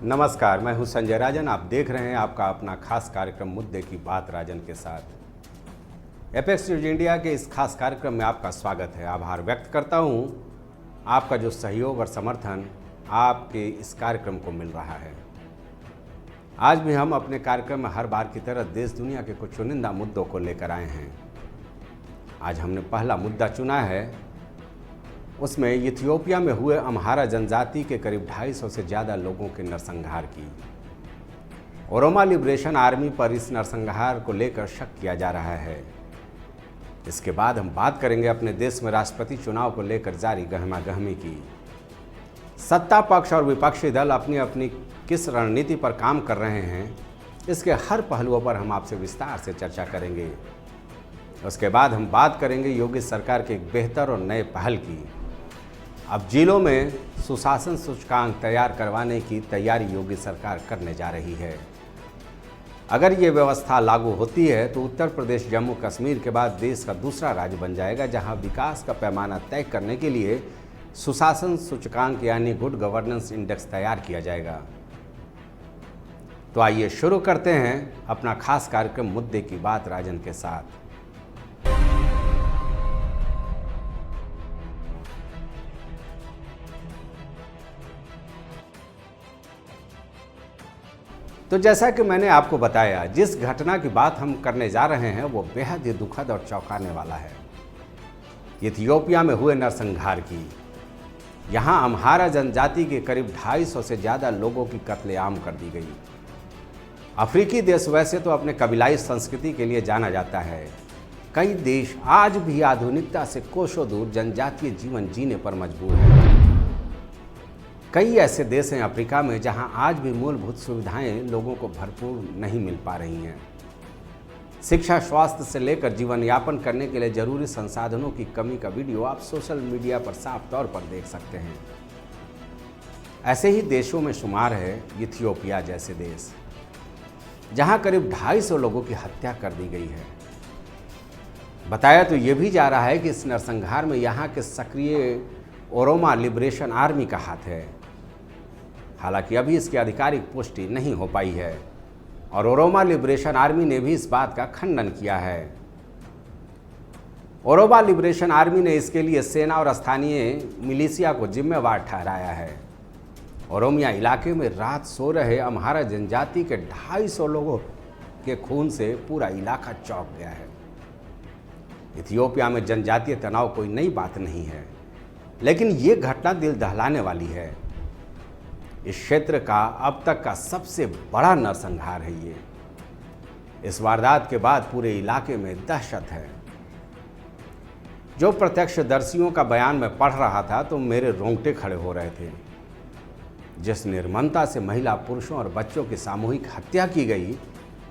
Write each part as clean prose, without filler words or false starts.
नमस्कार, मैं हूं संजय राजन। आप देख रहे हैं आपका अपना खास कार्यक्रम मुद्दे की बात राजन के साथ। एपेक्स न्यूज इंडिया के इस खास कार्यक्रम में आपका स्वागत है। आभार व्यक्त करता हूं आपका जो सहयोग और समर्थन आपके इस कार्यक्रम को मिल रहा है। आज भी हम अपने कार्यक्रम में हर बार की तरह देश दुनिया के कुछ चुनिंदा मुद्दों को लेकर आए हैं। आज हमने पहला मुद्दा चुना है, उसमें इथियोपिया में हुए अम्हारा जनजाति के करीब 250 से ज़्यादा लोगों के नरसंहार की। ओरोमा लिबरेशन आर्मी पर इस नरसंहार को लेकर शक किया जा रहा है। इसके बाद हम बात करेंगे अपने देश में राष्ट्रपति चुनाव को लेकर जारी गहमागहमी की। सत्ता पक्ष और विपक्षी दल अपनी अपनी किस रणनीति पर काम कर रहे हैं, इसके हर पहलुओं पर हम आपसे विस्तार से चर्चा करेंगे। उसके बाद हम बात करेंगे योगी सरकार के एक बेहतर और नए पहल की। अब जिलों में सुशासन सूचकांक तैयार करवाने की तैयारी योगी सरकार करने जा रही है। अगर ये व्यवस्था लागू होती है तो उत्तर प्रदेश जम्मू कश्मीर के बाद देश का दूसरा राज्य बन जाएगा जहां विकास का पैमाना तय करने के लिए सुशासन सूचकांक यानी गुड गवर्नेंस इंडेक्स तैयार किया जाएगा। तो आइए शुरू करते हैं अपना खास कार्यक्रम मुद्दे की बात राजन के साथ। तो जैसा कि मैंने आपको बताया, जिस घटना की बात हम करने जा रहे हैं वो बेहद ही दुखद और चौंकाने वाला है। इथियोपिया में हुए नरसंहार की। यहाँ अम्हारा जनजाति के करीब 250 से ज़्यादा लोगों की कत्लेआम कर दी गई। अफ्रीकी देश वैसे तो अपने कबीलाई संस्कृति के लिए जाना जाता है। कई देश आज भी आधुनिकता से कोसों दूर जनजातीय जीवन जीने पर मजबूर हैं। कई ऐसे देश हैं अफ्रीका में जहां आज भी मूलभूत सुविधाएं लोगों को भरपूर नहीं मिल पा रही हैं। शिक्षा, स्वास्थ्य से लेकर जीवन यापन करने के लिए जरूरी संसाधनों की कमी का वीडियो आप सोशल मीडिया पर साफ तौर पर देख सकते हैं। ऐसे ही देशों में शुमार है इथियोपिया जैसे देश, जहां करीब 250 लोगों की हत्या कर दी गई है। बताया तो ये भी जा रहा है कि इस नरसंहार में यहाँ के सक्रिय ओरोमा लिबरेशन आर्मी का हाथ है। हालांकि अभी इसकी आधिकारिक पुष्टि नहीं हो पाई है और ओरोमा लिबरेशन आर्मी ने भी इस बात का खंडन किया है। ओरोमा लिबरेशन आर्मी ने इसके लिए सेना और स्थानीय मिलिशिया को जिम्मेवार ठहराया है। ओरोमिया इलाके में रात सो रहे अम्हारा जनजाति के 250 लोगों के खून से पूरा इलाका चौंक गया है। इथियोपिया में जनजातीय तनाव कोई नई बात नहीं है, लेकिन ये घटना दिल दहलाने वाली है। इस क्षेत्र का अब तक का सबसे बड़ा नरसंहार है ये। इस वारदात के बाद पूरे इलाके में दहशत है। जो प्रत्यक्षदर्शियों का बयान मैं पढ़ रहा था तो मेरे रोंगटे खड़े हो रहे थे। जिस निर्ममता से महिला, पुरुषों और बच्चों की सामूहिक हत्या की गई,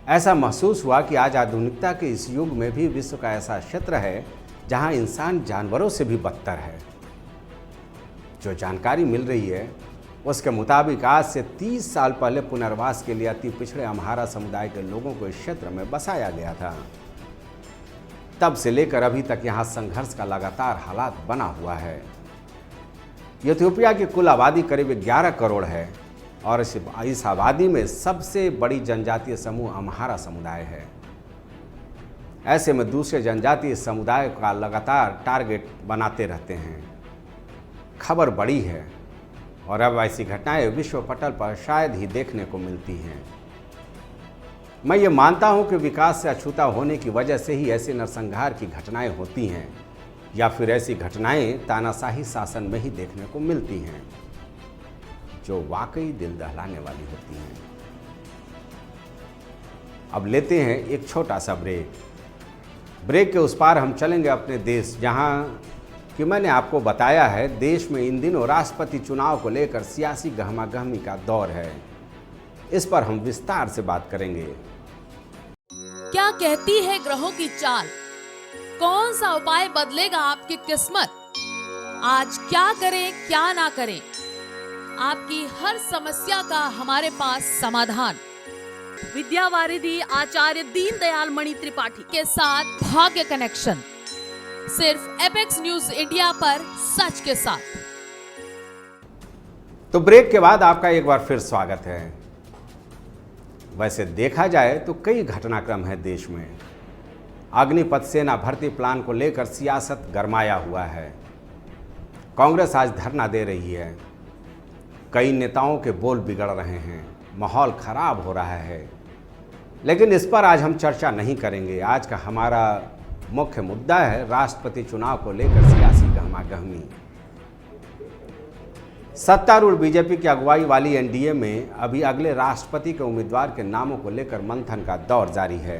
ऐसा महसूस हुआ कि आज आधुनिकता के इस युग में भी विश्व का ऐसा क्षेत्र है जहां इंसान जानवरों से भी बदतर है। जो जानकारी मिल रही है उसके मुताबिक आज से 30 साल पहले पुनर्वास के लिए अति पिछड़े अम्हारा समुदाय के लोगों को इस क्षेत्र में बसाया गया था। तब से लेकर अभी तक यहाँ संघर्ष का लगातार हालात बना हुआ है। इथियोपिया की कुल आबादी करीब 11 करोड़ है और इस आबादी में सबसे बड़ी जनजातीय समूह अम्हारा समुदाय है। ऐसे में दूसरे जनजातीय समुदाय का लगातार टारगेट बनाते रहते हैं। खबर बड़ी है और अब ऐसी घटनाएं विश्व पटल पर शायद ही देखने को मिलती हैं। मैं ये मानता हूं कि विकास से अछूता होने की वजह से ही ऐसे नरसंहार की घटनाएं होती हैं, या फिर ऐसी घटनाएं तानाशाही शासन में ही देखने को मिलती हैं, जो वाकई दिल दहलाने वाली होती हैं। अब लेते हैं एक छोटा सा ब्रेक के उस पार हम चलेंगे अपने देश, जहां कि मैंने आपको बताया है देश में इन दिनों राष्ट्रपति चुनाव को लेकर सियासी गहमागहमी का दौर है। इस पर हम विस्तार से बात करेंगे। क्या कहती है ग्रहों की चाल? कौन सा उपाय बदलेगा आपकी किस्मत? आज क्या करें क्या ना करें, आपकी हर समस्या का हमारे पास समाधान। विद्यावारिधि आचार्य दीनदयाल मणि त्रिपाठी के साथ भाग्य कनेक्शन, सिर्फ एपेक्स न्यूज इंडिया पर सच के साथ। तो ब्रेक के बाद आपका एक बार फिर स्वागत है। वैसे देखा जाए तो कई घटनाक्रम है देश में। अग्निपथ सेना भर्ती प्लान को लेकर सियासत गरमाया हुआ है। कांग्रेस आज धरना दे रही है। कई नेताओं के बोल बिगड़ रहे हैं, माहौल खराब हो रहा है। लेकिन इस पर आज हम चर्चा नहीं करेंगे। आज का हमारा मुख्य मुद्दा है राष्ट्रपति चुनाव को लेकर सियासी गहमागहमी। सत्तारूढ़ बीजेपी की अगुवाई वाली एनडीए में अभी अगले राष्ट्रपति के उम्मीदवार के नामों को लेकर मंथन का दौर जारी है।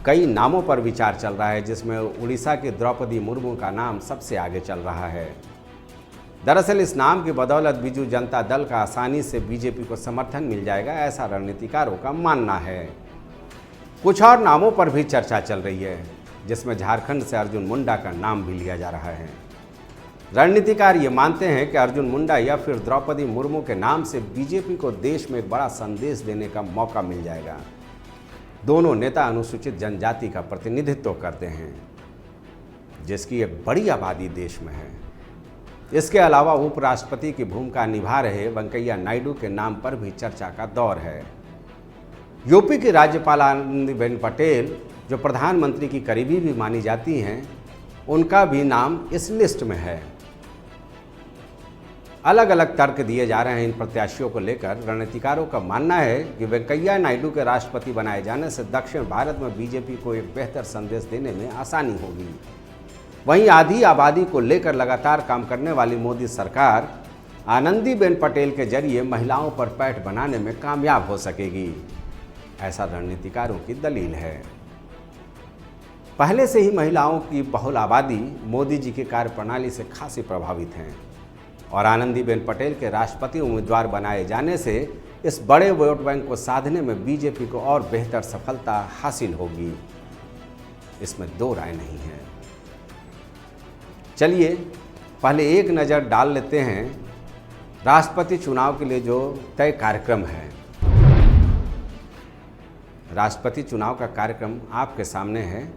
कई नामों पर विचार चल रहा है, जिसमें उड़ीसा की द्रौपदी मुर्मू का नाम सबसे आगे चल रहा है। दरअसल इस नाम की बदौलत बीजू जनता दल का आसानी से बीजेपी को समर्थन मिल जाएगा, ऐसा रणनीतिकारों का मानना है। कुछ और नामों पर भी चर्चा चल रही है, जिसमें झारखंड से अर्जुन मुंडा का नाम भी लिया जा रहा है। रणनीतिकार ये मानते हैं कि अर्जुन मुंडा या फिर द्रौपदी मुर्मू के नाम से बीजेपी को देश में एक बड़ा संदेश देने का मौका मिल जाएगा। दोनों नेता अनुसूचित जनजाति का प्रतिनिधित्व करते हैं, जिसकी एक बड़ी आबादी देश में है। इसके अलावा उपराष्ट्रपति की भूमिका निभा रहे वेंकैया नायडू के नाम पर भी चर्चा का दौर है। यूपी की राज्यपाल आनंदीबेन पटेल, जो प्रधानमंत्री की करीबी भी मानी जाती हैं, उनका भी नाम इस लिस्ट में है। अलग अलग तर्क दिए जा रहे हैं इन प्रत्याशियों को लेकर। रणनीतिकारों का मानना है कि वेंकैया नायडू के राष्ट्रपति बनाए जाने से दक्षिण भारत में बीजेपी को एक बेहतर संदेश देने में आसानी होगी। वहीं आधी आबादी को लेकर लगातार काम करने वाली मोदी सरकार आनंदीबेन पटेल के जरिए महिलाओं पर पैठ बनाने में कामयाब हो सकेगी, ऐसा रणनीतिकारों की दलील है। पहले से ही महिलाओं की बहुल आबादी मोदी जी की कार्यप्रणाली से खासी प्रभावित हैं और आनंदीबेन पटेल के राष्ट्रपति उम्मीदवार बनाए जाने से इस बड़े वोट बैंक को साधने में बीजेपी को और बेहतर सफलता हासिल होगी, इसमें दो राय नहीं है। चलिए पहले एक नज़र डाल लेते हैं राष्ट्रपति चुनाव के लिए जो तय कार्यक्रम है। राष्ट्रपति चुनाव का कार्यक्रम आपके सामने है।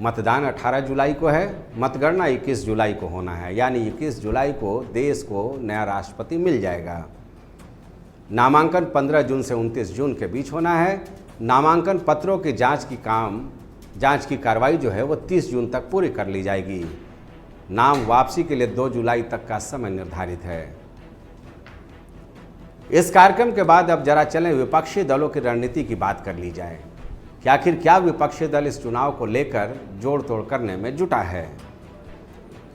मतदान 18 जुलाई को है, मतगणना 21 जुलाई को होना है, यानी 21 जुलाई को देश को नया राष्ट्रपति मिल जाएगा। नामांकन 15 जून से 29 जून के बीच होना है। नामांकन पत्रों की जांच की कार्रवाई जो है वो 30 जून तक पूरी कर ली जाएगी। नाम वापसी के लिए 2 जुलाई तक का समय निर्धारित है। इस कार्यक्रम के बाद अब जरा चलें विपक्षी दलों की रणनीति की बात कर ली जाए कि आखिर क्या विपक्षी दल इस चुनाव को लेकर जोड़ तोड़ करने में जुटा है।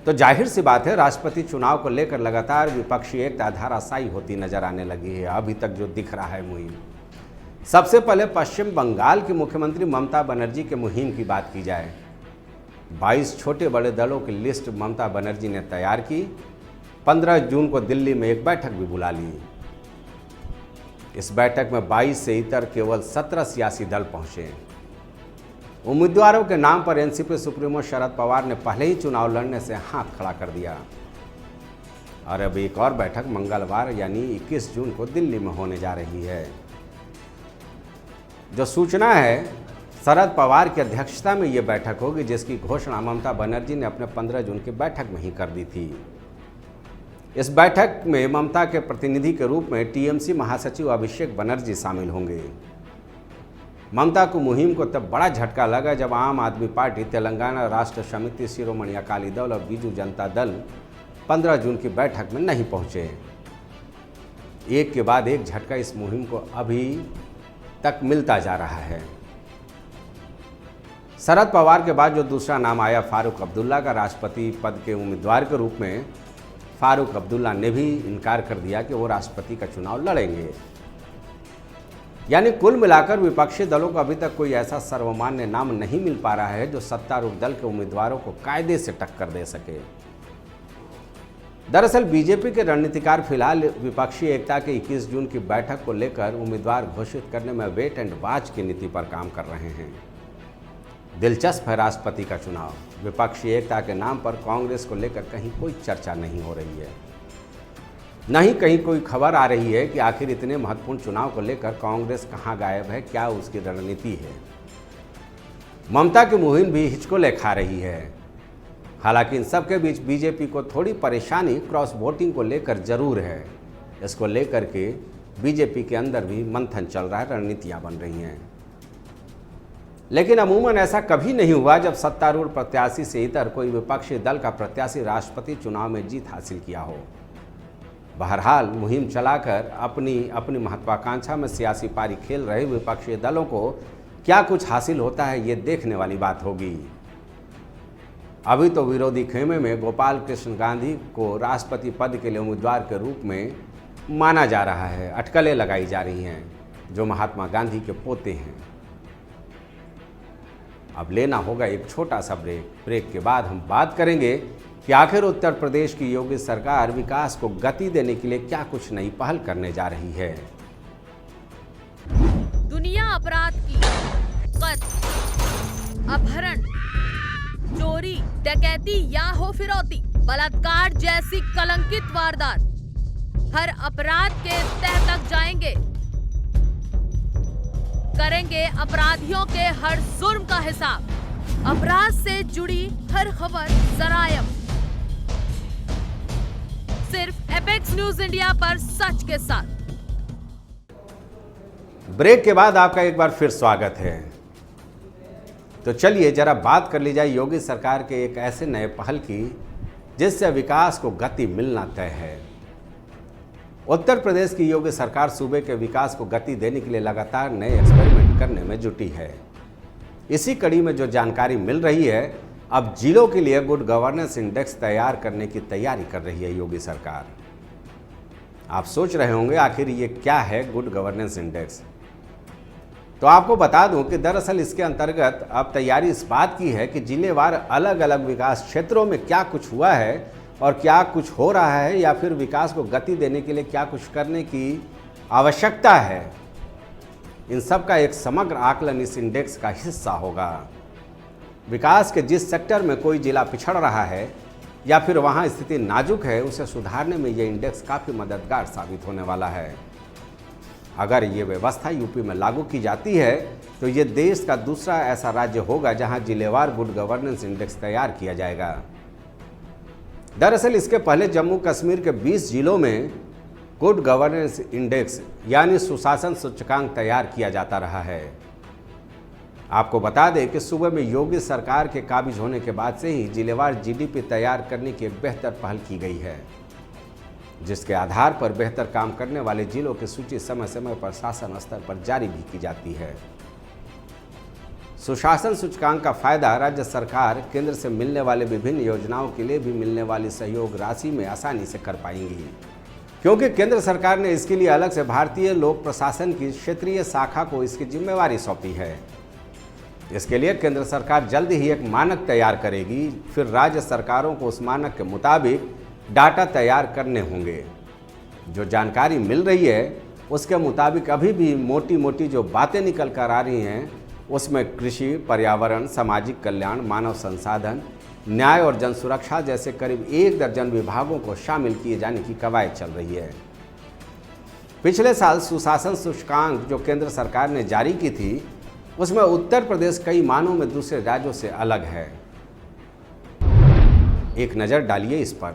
तो जाहिर सी बात है, राष्ट्रपति चुनाव को लेकर लगातार विपक्षी एकता धाराशायी होती नजर आने लगी है। अभी तक जो दिख रहा है मुहिम, सबसे पहले पश्चिम बंगाल की मुख्यमंत्री ममता बनर्जी के मुहिम की बात की जाए। 22 छोटे बड़े दलों की लिस्ट ममता बनर्जी ने तैयार की। 15 जून को दिल्ली में एक बैठक भी बुला ली। इस बैठक में 22 से इतर केवल 17 सियासी दल पहुंचे। उम्मीदवारों के नाम पर एनसीपी सुप्रीमो शरद पवार ने पहले ही चुनाव लड़ने से हाथ खड़ा कर दिया और अब एक और बैठक मंगलवार यानी 21 जून को दिल्ली में होने जा रही है। जो सूचना है, शरद पवार की अध्यक्षता में ये बैठक होगी, जिसकी घोषणा ममता बनर्जी ने अपने 15 जून की बैठक में ही कर दी थी। इस बैठक में ममता के प्रतिनिधि के रूप में टीएमसी महासचिव अभिषेक बनर्जी शामिल होंगे। ममता को मुहिम को तब बड़ा झटका लगा जब आम आदमी पार्टी, तेलंगाना राष्ट्र समिति, शिरोमणि अकाली दल और बीजू जनता दल 15 जून की बैठक में नहीं पहुंचे। एक के बाद एक झटका इस मुहिम को अभी तक मिलता जा रहा है। शरद पवार के बाद जो दूसरा नाम आया फारूक अब्दुल्ला का, राष्ट्रपति पद के उम्मीदवार के रूप में फारूक अब्दुल्ला ने भी इनकार कर दिया कि वो राष्ट्रपति का चुनाव लड़ेंगे। यानी कुल मिलाकर विपक्षी दलों को अभी तक कोई ऐसा सर्वमान्य नाम नहीं मिल पा रहा है जो सत्तारूढ़ दल के उम्मीदवारों को कायदे से टक्कर दे सके। दरअसल बीजेपी के रणनीतिकार फिलहाल विपक्षी एकता के 21 जून की बैठक को लेकर उम्मीदवार घोषित करने में वेट एंड वॉच की नीति पर काम कर रहे हैं। दिलचस्प है राष्ट्रपति का चुनाव। विपक्षी एकता के नाम पर कांग्रेस को लेकर कहीं कोई चर्चा नहीं हो रही है, न ही कहीं कोई खबर आ रही है कि आखिर इतने महत्वपूर्ण चुनाव को लेकर कांग्रेस कहां गायब है, क्या उसकी रणनीति है। ममता की मुहिम भी हिचकोले खा रही है। हालांकि इन सब के बीच बीजेपी को थोड़ी परेशानी क्रॉस वोटिंग को लेकर जरूर है। इसको लेकर के बीजेपी के अंदर भी मंथन चल रहा है, रणनीतियां बन रही हैं। लेकिन अमूमन ऐसा कभी नहीं हुआ जब सत्तारूढ़ प्रत्याशी से इतर कोई विपक्षी दल का प्रत्याशी राष्ट्रपति चुनाव में जीत हासिल किया हो। बहरहाल मुहिम चलाकर अपनी महत्वाकांक्षा में सियासी पारी खेल रहे विपक्षी दलों को क्या कुछ हासिल होता है, ये देखने वाली बात होगी। अभी तो विरोधी खेमे में गोपाल कृष्ण गांधी को राष्ट्रपति पद के लिए उम्मीदवार के रूप में माना जा रहा है। अटकलें लगाई जा रही हैं, जो महात्मा गांधी के पोते हैं। अब लेना होगा एक छोटा सा ब्रेक के बाद हम बात करेंगे कि आखिर उत्तर प्रदेश की योगी सरकार विकास को गति देने के लिए क्या कुछ नई पहल करने जा रही है। दुनिया अपराध की कत्ल, अपहरण, चोरी, डकैती या हो फिरौती, बलात्कार जैसी कलंकित वारदात, हर अपराध के तह तक जाएंगे, करेंगे अपराधियों के हर जुर्म का हिसाब। अपराध से जुड़ी हर खबर जरायम, सिर्फ एपेक्स न्यूज इंडिया पर सच के साथ। ब्रेक के बाद आपका एक बार फिर स्वागत है। तो चलिए जरा बात कर ली जाए योगी सरकार के एक ऐसे नए पहल की जिससे विकास को गति मिलना तय है। उत्तर प्रदेश की योगी सरकार सूबे के विकास को गति देने के लिए लगातार नए एक्सपेरिमेंट करने में जुटी है। इसी कड़ी में जो जानकारी मिल रही है, अब जिलों के लिए गुड गवर्नेंस इंडेक्स तैयार करने की तैयारी कर रही है योगी सरकार। आप सोच रहे होंगे आखिर ये क्या है गुड गवर्नेंस इंडेक्स। तो आपको बता दूं कि दरअसल इसके अंतर्गत अब तैयारी इस बात की है कि जिलेवार अलग अलग विकास क्षेत्रों में क्या कुछ हुआ है और क्या कुछ हो रहा है, या फिर विकास को गति देने के लिए क्या कुछ करने की आवश्यकता है, इन सब का एक समग्र आकलन इस इंडेक्स का हिस्सा होगा। विकास के जिस सेक्टर में कोई जिला पिछड़ रहा है या फिर वहां स्थिति नाजुक है, उसे सुधारने में ये इंडेक्स काफ़ी मददगार साबित होने वाला है। अगर ये व्यवस्था यूपी में लागू की जाती है तो ये देश का दूसरा ऐसा राज्य होगा जहां जिलेवार गुड गवर्नेंस इंडेक्स तैयार किया जाएगा। दरअसल इसके पहले जम्मू कश्मीर के 20 जिलों में गुड गवर्नेंस इंडेक्स यानी सुशासन सूचकांक तैयार किया जाता रहा है। आपको बता दें कि सूबे में योगी सरकार के काबिज होने के बाद से ही जिलेवार जीडीपी तैयार करने की एक बेहतर पहल की गई है, जिसके आधार पर बेहतर काम करने वाले जिलों की सूची समय समय पर शासन स्तर पर जारी भी की जाती है। सुशासन सूचकांक का फायदा राज्य सरकार केंद्र से मिलने वाले विभिन्न योजनाओं के लिए भी मिलने वाली सहयोग राशि में आसानी से कर पाएंगी, क्योंकि केंद्र सरकार ने इसके लिए अलग से भारतीय लोक प्रशासन की क्षेत्रीय शाखा को इसकी जिम्मेवारी सौंपी है। इसके लिए केंद्र सरकार जल्द ही एक मानक तैयार करेगी, फिर राज्य सरकारों को उस मानक के मुताबिक डाटा तैयार करने होंगे। जो जानकारी मिल रही है उसके मुताबिक अभी भी मोटी मोटी जो बातें निकल कर आ रही हैं उसमें कृषि, पर्यावरण, सामाजिक कल्याण, मानव संसाधन, न्याय और जन सुरक्षा जैसे करीब 1 दर्जन विभागों को शामिल किए जाने की कवायद चल रही है। पिछले साल सुशासन सूचकांक जो केंद्र सरकार ने जारी की थी, उसमें उत्तर प्रदेश कई मानों में दूसरे राज्यों से अलग है। एक नज़र डालिए इस पर।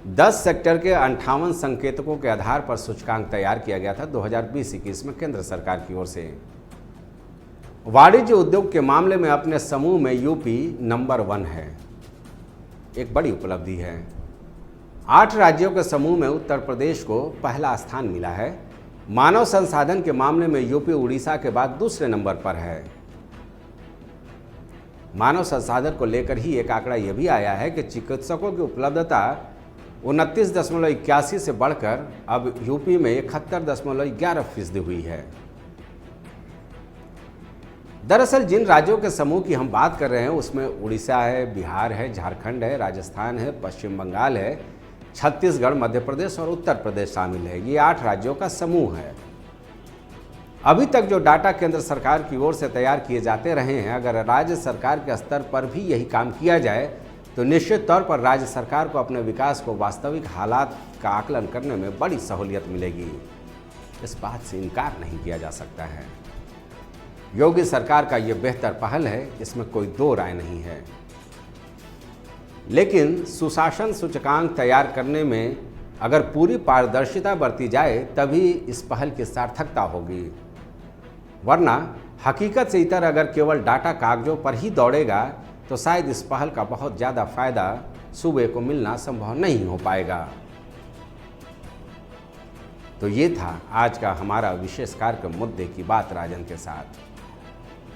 10 सेक्टर के 58 संकेतकों के आधार पर सूचकांक तैयार किया गया था 2020-21 में केंद्र सरकार की ओर से। वाणिज्य उद्योग के मामले में अपने समूह में यूपी नंबर 1 है, एक बड़ी उपलब्धि है। 8 राज्यों के समूह में उत्तर प्रदेश को पहला स्थान मिला है। मानव संसाधन के मामले में यूपी उड़ीसा के बाद दूसरे नंबर पर है। मानव संसाधन को लेकर ही एक आंकड़ा यह भी आया है कि चिकित्सकों की उपलब्धता 29.81 से बढ़कर अब यूपी में 71.11% हुई है। दरअसल जिन राज्यों के समूह की हम बात कर रहे हैं उसमें उड़ीसा है, बिहार है, झारखंड है, राजस्थान है, पश्चिम बंगाल है, छत्तीसगढ़, मध्य प्रदेश और उत्तर प्रदेश शामिल है। ये 8 राज्यों का समूह है। अभी तक जो डाटा केंद्र सरकार की ओर से तैयार किए जाते रहे हैं, अगर राज्य सरकार के स्तर पर भी यही काम किया जाए तो निश्चित तौर पर राज्य सरकार को अपने विकास को वास्तविक हालात का आकलन करने में बड़ी सहूलियत मिलेगी। इस बात से इनकार नहीं किया जा सकता है। योगी सरकार का ये बेहतर पहल है, इसमें कोई दो राय नहीं है। लेकिन सुशासन सूचकांक तैयार करने में अगर पूरी पारदर्शिता बरती जाए तभी इस पहल की सार्थकता होगी, वरना हकीकत से इतर अगर केवल डाटा कागजों पर ही दौड़ेगा तो शायद इस पहल का बहुत ज़्यादा फायदा सूबे को मिलना संभव नहीं हो पाएगा। तो ये था आज का हमारा विशेष कार्यक्रम मुद्दे की बात राजन के साथ।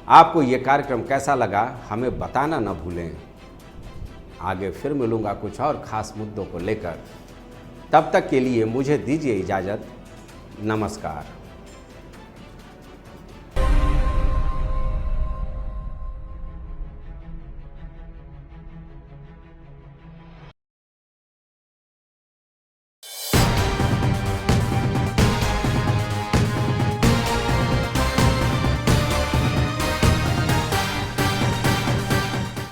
आपको ये कार्यक्रम कैसा लगा हमें बताना न भूलें। आगे फिर मिलूंगा कुछ और खास मुद्दों को लेकर। तब तक के लिए मुझे दीजिए इजाज़त। नमस्कार।